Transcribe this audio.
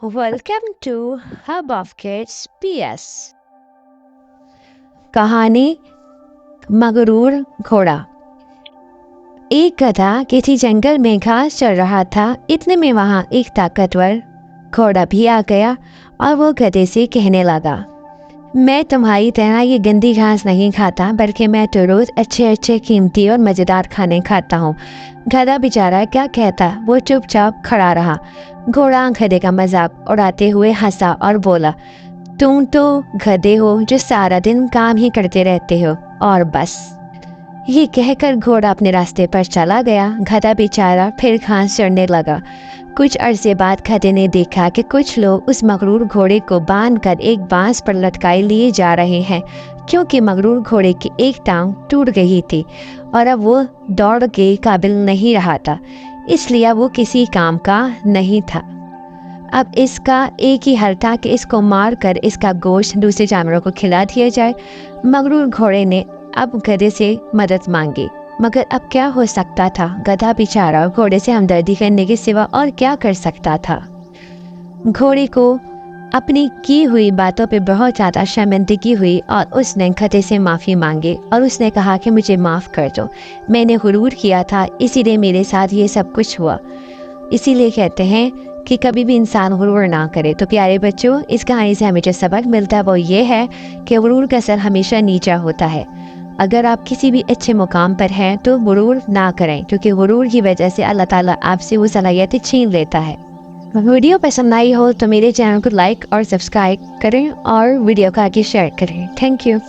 Welcome to Hub of Kids PS. कहानी मगरूर घोड़ा। एक गधा किसी जंगल में घास चर रहा था। इतने में वहाँ एक ताकतवर घोड़ा भी आ गया और वो गधे से कहने लगा, मैं तुम्हारी तरह ये गंदी घास नहीं खाता, बल्कि मैं तो रोज़ अच्छे अच्छे कीमती और मज़ेदार खाने खाता हूँ। गधा बेचारा क्या कहता, वो चुपचाप खड़ा रहा। घोड़ा गधे का मजाक उड़ाते हुए हंसा और बोला, तुम तो गधे हो जो सारा दिन काम ही करते रहते हो और बस। ये कहकर घोड़ा अपने रास्ते पर चला गया। गधा बेचारा फिर घास चढ़ने लगा। कुछ अरसे बाद गधे ने देखा कि कुछ लोग उस मगरूर घोड़े को बांधकर एक बांस पर लटकाए लिए जा रहे हैं, क्योंकि मगरूर घोड़े की एक टांग टूट गई थी और अब वो दौड़ के काबिल नहीं रहा था, इसलिए वो किसी काम का नहीं था। अब इसका एक ही हल था कि इसको मार कर इसका गोश्त दूसरे जानवरों को खिला दिया जाए। मगरूर घोड़े ने अब गधे से मदद मांगी, मगर अब क्या हो सकता था? गधा बेचारा घोड़े से हमदर्दी करने के सिवा और क्या कर सकता था? घोड़े को अपनी की हुई बातों पे बहुत ज़्यादा शर्मिंदगी हुई और उसने गधे से माफ़ी मांगी और उसने कहा कि मुझे माफ़ कर दो, मैंने गुरूर किया था, इसीलिए मेरे साथ ये सब कुछ हुआ। इसीलिए कहते हैं कि कभी भी इंसान गुरूर ना करे। तो प्यारे बच्चों, इस कहानी से हमें जो सबक मिलता है वो ये है कि गुरूर का असर हमेशा नीचा होता है। अगर आप किसी भी अच्छे मुकाम पर हैं तो गुरूर ना करें, क्योंकि गुरूर की वजह से अल्लाह ताला आपसे वो सलाहियतें छीन लेता है। वीडियो पसंद आई हो तो मेरे चैनल को लाइक और सब्सक्राइब करें और वीडियो को आगे शेयर करें। Thank you.